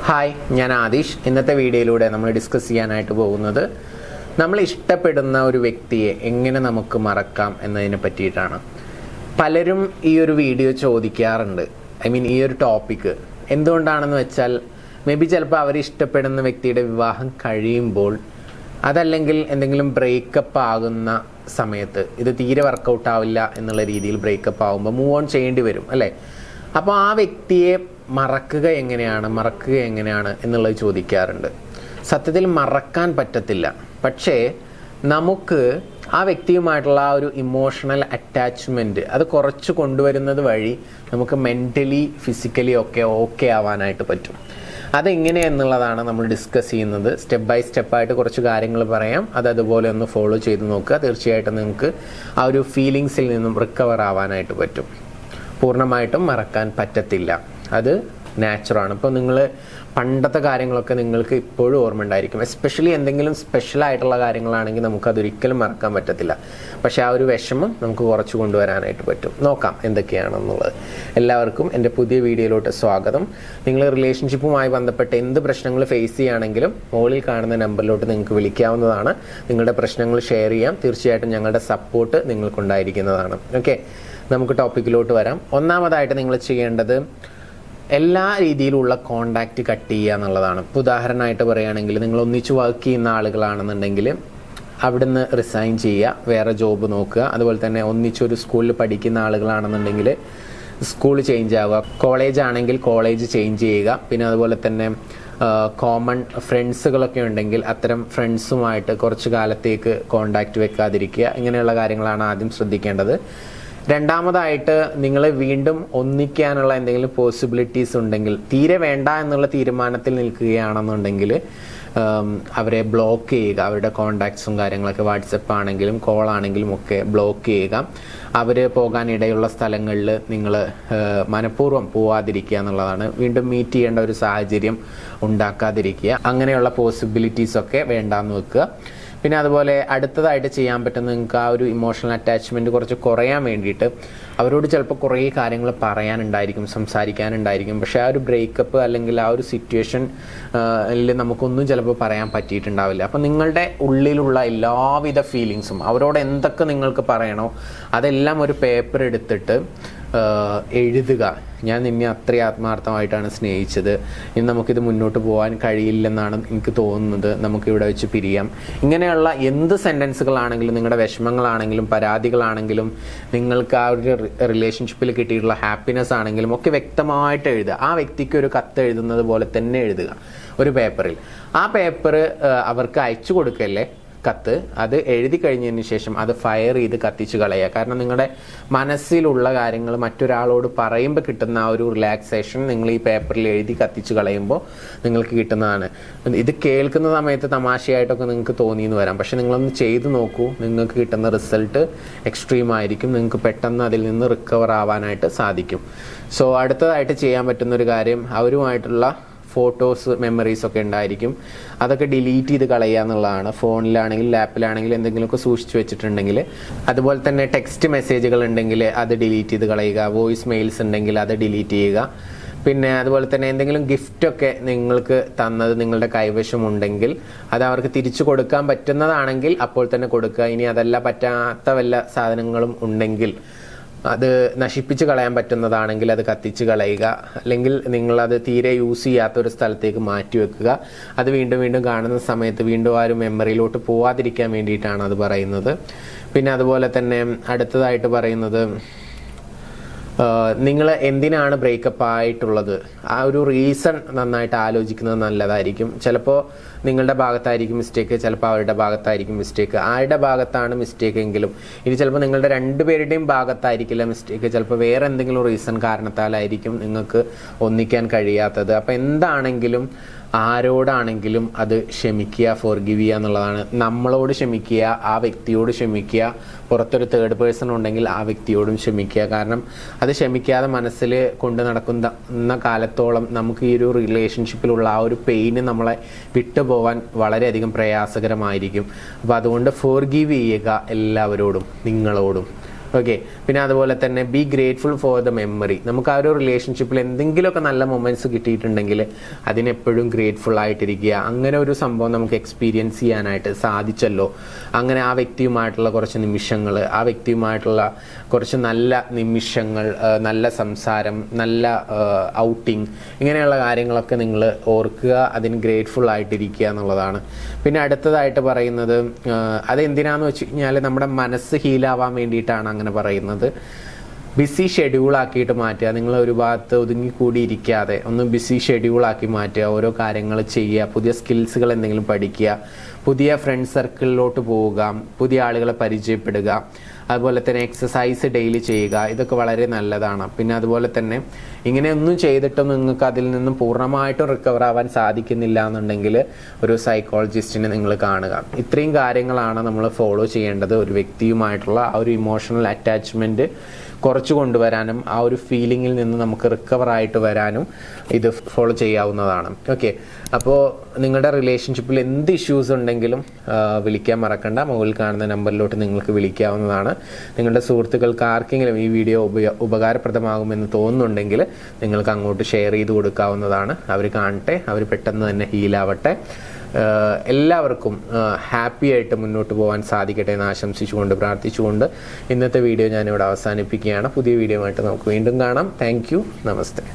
Hi, ഞാൻ ആദിഷ്. ഇന്നത്തെ വീഡിയോയിലൂടെ നമ്മൾ ഡിസ്കസ് ചെയ്യാനായിട്ട് പോകുന്നത് നമ്മൾ ഇഷ്ടപ്പെടുന്ന ഒരു വ്യക്തിയെ എങ്ങനെ നമുക്ക് മറക്കാം എന്നതിനെ പറ്റിയിട്ടാണ്. പലരും ഈ ഒരു വീഡിയോ ചോദിക്കാറുണ്ട്. ഈ ഒരു ടോപ്പിക്ക് എന്തുകൊണ്ടാണെന്ന് വെച്ചാൽ ചിലപ്പോൾ അവർ ഇഷ്ടപ്പെടുന്ന വ്യക്തിയുടെ വിവാഹം കഴിയുമ്പോൾ, അതല്ലെങ്കിൽ എന്തെങ്കിലും ബ്രേക്കപ്പ് ആകുന്ന സമയത്ത് ഇത് തീരെ വർക്കൗട്ട് ആവില്ല എന്നുള്ള രീതിയിൽ ബ്രേക്കപ്പ് ആകുമ്പോൾ മൂവ് ഓൺ ചെയ്യേണ്ടി വരും അല്ലേ. അപ്പോൾ ആ വ്യക്തിയെ മറക്കുക എങ്ങനെയാണ് എന്നുള്ളത് ചോദിക്കാറുണ്ട്. സത്യത്തിൽ മറക്കാൻ പറ്റത്തില്ല, പക്ഷേ നമുക്ക് ആ വ്യക്തിയുമായിട്ടുള്ള ആ ഒരു ഇമോഷണൽ അറ്റാച്ച്മെൻറ്റ് അത് കുറച്ച് കൊണ്ടുവരുന്നത് വഴി നമുക്ക് മെൻ്റലി ഫിസിക്കലി ഓക്കെ ആവാനായിട്ട് പറ്റും. അതെങ്ങനെയെന്നുള്ളതാണ് നമ്മൾ ഡിസ്കസ് ചെയ്യുന്നത്. സ്റ്റെപ്പ് ബൈ സ്റ്റെപ്പായിട്ട് കുറച്ച് കാര്യങ്ങൾ പറയാം. അതുപോലെ ഒന്ന് ഫോളോ ചെയ്ത് നോക്കുക. തീർച്ചയായിട്ടും നിങ്ങൾക്ക് ആ ഒരു ഫീലിങ്സിൽ നിന്നും റിക്കവർ ആവാനായിട്ട് പറ്റും. പൂർണ്ണമായിട്ടും മറക്കാൻ പറ്റത്തില്ല, അത് നാച്ചുറാണ്. ഇപ്പോൾ നിങ്ങൾ പണ്ടത്തെ കാര്യങ്ങളൊക്കെ നിങ്ങൾക്ക് ഇപ്പോഴും ഓർമ്മ ഉണ്ടായിരിക്കും. എസ്പെഷ്യലി എന്തെങ്കിലും സ്പെഷ്യലായിട്ടുള്ള കാര്യങ്ങളാണെങ്കിൽ നമുക്കതൊരിക്കലും മറക്കാൻ പറ്റത്തില്ല. പക്ഷേ ആ ഒരു വിഷമം നമുക്ക് കുറച്ച് കൊണ്ടുവരാനായിട്ട് പറ്റും. നോക്കാം എന്തൊക്കെയാണെന്നുള്ളത്. എല്ലാവർക്കും എൻ്റെ പുതിയ വീഡിയോയിലോട്ട് സ്വാഗതം. നിങ്ങൾ റിലേഷൻഷിപ്പുമായി ബന്ധപ്പെട്ട് എന്ത് പ്രശ്നങ്ങൾ ഫേസ് ചെയ്യുകയാണെങ്കിലും മുകളിൽ കാണുന്ന നമ്പറിലോട്ട് നിങ്ങൾക്ക് വിളിക്കാവുന്നതാണ്. നിങ്ങളുടെ പ്രശ്നങ്ങൾ ഷെയർ ചെയ്യാം. തീർച്ചയായിട്ടും ഞങ്ങളുടെ സപ്പോർട്ട് നിങ്ങൾക്കുണ്ടായിരിക്കുന്നതാണ്. ഓക്കെ, നമുക്ക് ടോപ്പിക്കിലോട്ട് വരാം. ഒന്നാമതായിട്ട് നിങ്ങൾ ചെയ്യേണ്ടത് എല്ലാ രീതിയിലുള്ള കോണ്ടാക്റ്റ് കട്ട് ചെയ്യുക എന്നുള്ളതാണ്. ഇപ്പോൾ ഉദാഹരണമായിട്ട് പറയുകയാണെങ്കിൽ നിങ്ങൾ ഒന്നിച്ച് വർക്ക് ചെയ്യുന്ന ആളുകളാണെന്നുണ്ടെങ്കിൽ അവിടുന്ന് റിസൈൻ ചെയ്യുക, വേറെ ജോബ് നോക്കുക. അതുപോലെ തന്നെ ഒന്നിച്ചൊരു സ്കൂളിൽ പഠിക്കുന്ന ആളുകളാണെന്നുണ്ടെങ്കിൽ സ്കൂൾ ചേഞ്ച് ആവുക. കോളേജ് ആണെങ്കിൽ കോളേജ് ചേഞ്ച് ചെയ്യുക. പിന്നെ അതുപോലെ തന്നെ കോമൺ ഫ്രണ്ട്സുകളൊക്കെ ഉണ്ടെങ്കിൽ അത്തരം ഫ്രണ്ട്സുമായിട്ട് കുറച്ച് കാലത്തേക്ക് കോണ്ടാക്റ്റ് വെക്കാതിരിക്കുക. ഇങ്ങനെയുള്ള കാര്യങ്ങളാണ് ആദ്യം ശ്രദ്ധിക്കേണ്ടത്. രണ്ടാമതായിട്ട് നിങ്ങൾ വീണ്ടും ഒന്നിക്കാനുള്ള എന്തെങ്കിലും പോസിബിലിറ്റീസ് ഉണ്ടെങ്കിൽ, തീരെ വേണ്ട എന്നുള്ള തീരുമാനത്തിൽ നിൽക്കുകയാണെന്നുണ്ടെങ്കിൽ അവരെ ബ്ലോക്ക് ചെയ്യുക. അവരുടെ കോണ്ടാക്ട്സും കാര്യങ്ങളൊക്കെ വാട്സപ്പ് ആണെങ്കിലും കോൾ ആണെങ്കിലും ഒക്കെ ബ്ലോക്ക് ചെയ്യുക. അവർ പോകാനിടയുള്ള സ്ഥലങ്ങളിൽ നിങ്ങൾ മനഃപൂർവ്വം പോവാതിരിക്കുക എന്നുള്ളതാണ്. വീണ്ടും മീറ്റ് ചെയ്യേണ്ട ഒരു സാഹചര്യം ഉണ്ടാക്കാതിരിക്കുക. അങ്ങനെയുള്ള പോസിബിലിറ്റീസൊക്കെ വേണ്ടാന്ന് വെക്കുക. പിന്നെ അതുപോലെ അടുത്തതായിട്ട് ചെയ്യാൻ പറ്റുന്ന നിങ്ങൾക്ക് ആ ഒരു ഇമോഷണൽ അറ്റാച്ച്മെൻറ്റ് കുറച്ച് കുറയാൻ വേണ്ടിയിട്ട് അവരോട് ചിലപ്പോൾ കുറേ കാര്യങ്ങൾ പറയാനുണ്ടായിരിക്കും, സംസാരിക്കാനുണ്ടായിരിക്കും. പക്ഷേ ആ ഒരു ബ്രേക്കപ്പ് അല്ലെങ്കിൽ ആ ഒരു സിറ്റുവേഷനിൽ നമുക്കൊന്നും ചിലപ്പോൾ പറയാൻ പറ്റിയിട്ടുണ്ടാവില്ല. അപ്പോൾ നിങ്ങളുടെ ഉള്ളിലുള്ള എല്ലാവിധ ഫീലിങ്സും അവരോട് എന്തൊക്കെ നിങ്ങൾക്ക് പറയണോ അതെല്ലാം ഒരു പേപ്പർ എടുത്തിട്ട് എഴുതുക. ഞാൻ നിന്നെ അത്രയും ആത്മാർത്ഥമായിട്ടാണ് സ്നേഹിച്ചത്, ഇനി നമുക്കിത് മുന്നോട്ട് പോകാൻ കഴിയില്ലെന്നാണ് എനിക്ക് തോന്നുന്നത്, നമുക്കിവിടെ വെച്ച് പിരിയാം. ഇങ്ങനെയുള്ള എന്ത് സെൻറ്റൻസുകളാണെങ്കിലും, നിങ്ങളുടെ വിഷമങ്ങളാണെങ്കിലും പരാതികളാണെങ്കിലും നിങ്ങൾക്ക് ആ ഒരു റിലേഷൻഷിപ്പിൽ കിട്ടിയിട്ടുള്ള ഹാപ്പിനെസ് ആണെങ്കിലും ഒക്കെ വ്യക്തമായിട്ട് എഴുതുക. ആ വ്യക്തിക്ക് ഒരു കത്ത് എഴുതുന്നത് പോലെ തന്നെ എഴുതുക ഒരു പേപ്പറിൽ. ആ പേപ്പർ അവർക്ക് അയച്ചു കൊടുക്കല്ലേ കത്ത്. അത് എഴുതി കഴിഞ്ഞതിന് ശേഷം അത് ഫയർ ചെയ്ത് കത്തിച്ച് കളയുക. കാരണം നിങ്ങളുടെ മനസ്സിലുള്ള കാര്യങ്ങൾ മറ്റൊരാളോട് പറയുമ്പോൾ കിട്ടുന്ന ആ ഒരു റിലാക്സേഷൻ നിങ്ങൾ ഈ പേപ്പറിൽ എഴുതി കത്തിച്ച് കളയുമ്പോൾ നിങ്ങൾക്ക് കിട്ടുന്നതാണ്. ഇത് കേൾക്കുന്ന സമയത്ത് തമാശയായിട്ടൊക്കെ നിങ്ങൾക്ക് തോന്നിയെന്ന് വരാം, പക്ഷെ നിങ്ങളൊന്ന് ചെയ്ത് നോക്കൂ. നിങ്ങൾക്ക് കിട്ടുന്ന റിസൾട്ട് എക്സ്ട്രീം ആയിരിക്കും. നിങ്ങൾക്ക് പെട്ടെന്ന് അതിൽ നിന്ന് റിക്കവർ ആവാനായിട്ട് സാധിക്കും. സോ അടുത്തതായിട്ട് ചെയ്യാൻ പറ്റുന്ന ഒരു കാര്യം, അവരുമായിട്ടുള്ള ഫോട്ടോസ് മെമ്മറീസ് ഒക്കെ ഉണ്ടായിരിക്കും, അതൊക്കെ ഡിലീറ്റ് ചെയ്ത് കളയുക എന്നുള്ളതാണ്. ഫോണിലാണെങ്കിൽ ലാപ്പിലാണെങ്കിൽ എന്തെങ്കിലുമൊക്കെ സൂക്ഷിച്ച് വെച്ചിട്ടുണ്ടെങ്കിൽ, അതുപോലെ തന്നെ ടെക്സ്റ്റ് മെസ്സേജുകൾ ഉണ്ടെങ്കിൽ അത് ഡിലീറ്റ് ചെയ്ത് കളയുക. വോയിസ് മെയിൽസ് ഉണ്ടെങ്കിൽ അത് ഡിലീറ്റ് ചെയ്യുക. പിന്നെ അതുപോലെ തന്നെ എന്തെങ്കിലും ഗിഫ്റ്റൊക്കെ നിങ്ങൾക്ക് തന്നത് നിങ്ങളുടെ കൈവശമുണ്ടെങ്കിൽ അത് അവർക്ക് തിരിച്ചു കൊടുക്കാൻ പറ്റുന്നതാണെങ്കിൽ അപ്പോൾ തന്നെ കൊടുക്കുക. ഇനി അതല്ല പറ്റാത്ത വല്ല സാധനങ്ങളും ഉണ്ടെങ്കിൽ, അത് നശിപ്പിച്ച് കളയാൻ പറ്റുന്നതാണെങ്കിൽ അത് കത്തിച്ച് കളയുക. അല്ലെങ്കിൽ നിങ്ങളത് തീരെ യൂസ് ചെയ്യാത്തൊരു സ്ഥലത്തേക്ക് മാറ്റി വെക്കുക. അത് വീണ്ടും വീണ്ടും കാണുന്ന സമയത്ത് വീണ്ടും ആ ഒരു മെമ്മറിയിലോട്ട് പോവാതിരിക്കാൻ വേണ്ടിയിട്ടാണ് അത് പറയുന്നത്. പിന്നെ അതുപോലെ തന്നെ അടുത്തതായിട്ട് പറയുന്നത്, നിങ്ങൾ എന്തിനാണ് ബ്രേക്കപ്പ് ആയിട്ടുള്ളത്, ആ ഒരു റീസൺ നന്നായിട്ട് ആലോചിക്കുന്നത് നല്ലതായിരിക്കും. ചിലപ്പോൾ നിങ്ങളുടെ ഭാഗത്തായിരിക്കും മിസ്റ്റേക്ക്, ചിലപ്പോൾ അവരുടെ ഭാഗത്തായിരിക്കും മിസ്റ്റേക്ക്. ആരുടെ ഭാഗത്താണ് മിസ്റ്റേക്ക് എങ്കിലും ഇനി ചിലപ്പോൾ നിങ്ങളുടെ രണ്ടുപേരുടെയും ഭാഗത്തായിരിക്കില്ല മിസ്റ്റേക്ക്. ചിലപ്പോൾ വേറെ എന്തെങ്കിലും റീസൺ കാരണത്താലായിരിക്കും നിങ്ങൾക്ക് ഒന്നിക്കാൻ കഴിയാത്തത്. അപ്പോൾ എന്താണെങ്കിലും ആരോടാണെങ്കിലും അത് ക്ഷമിക്കുക, ഫോർഗിവ് ചെയ്യുക എന്നുള്ളതാണ്. നമ്മളോട് ക്ഷമിക്കുക, ആ വ്യക്തിയോട് ക്ഷമിക്കുക. പുറത്തൊരു തേർഡ് പേഴ്സൺ ഉണ്ടെങ്കിൽ ആ വ്യക്തിയോടും ക്ഷമിക്കുക. കാരണം അത് ക്ഷമിക്കാതെ മനസ്സിൽ കൊണ്ട് നടക്കുന്ന കാലത്തോളം നമുക്ക് ഈ ഒരു റിലേഷൻഷിപ്പിലുള്ള ആ ഒരു പെയിന് നമ്മളെ വിട്ടുപോകാൻ വളരെയധികം പ്രയാസകരമായിരിക്കും. അപ്പോൾ അതുകൊണ്ട് ഫോർഗിവ് ചെയ്യുക എല്ലാവരോടും, നിങ്ങളോടും. ഓക്കെ. പിന്നെ അതുപോലെ തന്നെ B grateful for the memory. നമുക്ക് ആ ഒരു റിലേഷൻഷിപ്പിൽ എന്തെങ്കിലുമൊക്കെ നല്ല മൊമെന്റ്സ് കിട്ടിയിട്ടുണ്ടെങ്കിൽ അതിനെപ്പോഴും ഗ്രേറ്റ്ഫുൾ ആയിട്ടിരിക്കുക. അങ്ങനെ ഒരു സംഭവം നമുക്ക് എക്സ്പീരിയൻസ് ചെയ്യാനായിട്ട് സാധിച്ചല്ലോ, അങ്ങനെ ആ വ്യക്തിയുമായിട്ടുള്ള കുറച്ച് നിമിഷങ്ങൾ, ആ വ്യക്തിയുമായിട്ടുള്ള കുറച്ച് നല്ല നിമിഷങ്ങൾ, നല്ല സംസാരം, നല്ല ഔട്ടിങ്, ഇങ്ങനെയുള്ള കാര്യങ്ങളൊക്കെ നിങ്ങൾ ഓർക്കുക, അതിന് ഗ്രേറ്റ്ഫുൾ ആയിട്ടിരിക്കുക എന്നുള്ളതാണ്. പിന്നെ അടുത്തതായിട്ട് പറയുന്നത് അതെന്തിനാന്ന് വെച്ച് കഴിഞ്ഞാൽ നമ്മുടെ മനസ്സ് ഹീലാവാൻ വേണ്ടിയിട്ടാണ് അങ്ങനെ പറയുന്നത്. ബിസി ഷെഡ്യൂളാക്കിയിട്ട് മാറ്റുക. നിങ്ങൾ ഒരു ഭാഗത്ത് ഒതുങ്ങിക്കൂടി ഇരിക്കാതെ ഒന്ന് ബിസി ഷെഡ്യൂളാക്കി മാറ്റുക. ഓരോ കാര്യങ്ങൾ ചെയ്യുക, പുതിയ സ്കിൽസുകൾ എന്തെങ്കിലും പഠിക്കുക, പുതിയ ഫ്രണ്ട് സർക്കിളിലോട്ട് പോവുക, പുതിയ ആളുകളെ പരിചയപ്പെടുക, അതുപോലെ തന്നെ എക്സസൈസ് ഡെയിലി ചെയ്യുക. ഇതൊക്കെ വളരെ നല്ലതാണ്. പിന്നെ അതുപോലെ തന്നെ ഇങ്ങനെയൊന്നും ചെയ്തിട്ടും നിങ്ങൾക്ക് അതിൽ നിന്നും പൂർണ്ണമായിട്ടും റിക്കവർ ആവാൻ സാധിക്കുന്നില്ല എന്നുണ്ടെങ്കിൽ ഒരു സൈക്കോളജിസ്റ്റിനെ നിങ്ങൾ കാണുക. ഇത്രയും കാര്യങ്ങളാണ് നമ്മൾ ഫോളോ ചെയ്യേണ്ടത്. ഒരു വ്യക്തിയുമായിട്ടുള്ള ആ ഒരു ഇമോഷണൽ അറ്റാച്ച്മെൻറ്റ് കുറച്ച് കൊണ്ടുവരാനും ആ ഒരു ഫീലിങ്ങിൽ നിന്ന് നമുക്ക് റിക്കവർ ആയിട്ട് വരാനും ഇത് ഫോളോ ചെയ്യാവുന്നതാണ്. ഓക്കെ. അപ്പോൾ നിങ്ങളുടെ റിലേഷൻഷിപ്പിൽ എന്ത് ഇഷ്യൂസ് ഉണ്ടെങ്കിലും വിളിക്കാൻ മറക്കണ്ട. മുകളിൽ കാണുന്ന നമ്പറിലോട്ട് നിങ്ങൾക്ക് വിളിക്കാവുന്നതാണ്. നിങ്ങളുടെ സുഹൃത്തുക്കൾക്ക് ആർക്കെങ്കിലും ഈ വീഡിയോ ഉപകാരപ്രദമാകുമെന്ന് തോന്നുന്നുണ്ടെങ്കിൽ നിങ്ങൾക്ക് അങ്ങോട്ട് ഷെയർ ചെയ്ത് കൊടുക്കാവുന്നതാണ്. അവർ കാണട്ടെ, അവർ പെട്ടെന്ന് തന്നെ ഹീലാവട്ടെ. എല്ലാവർക്കും ഹാപ്പി ആയിട്ട് മുന്നോട്ട് പോകാൻ സാധിക്കട്ടെ എന്ന് ആശംസിച്ചുകൊണ്ട് പ്രാർത്ഥിച്ചുകൊണ്ട് ഇന്നത്തെ വീഡിയോ ഞാനിവിടെ അവസാനിപ്പിക്കുകയാണ്. പുതിയ വീഡിയോ ആയിട്ട് നമുക്ക് വീണ്ടും കാണാം. Thank you. നമസ്തേ.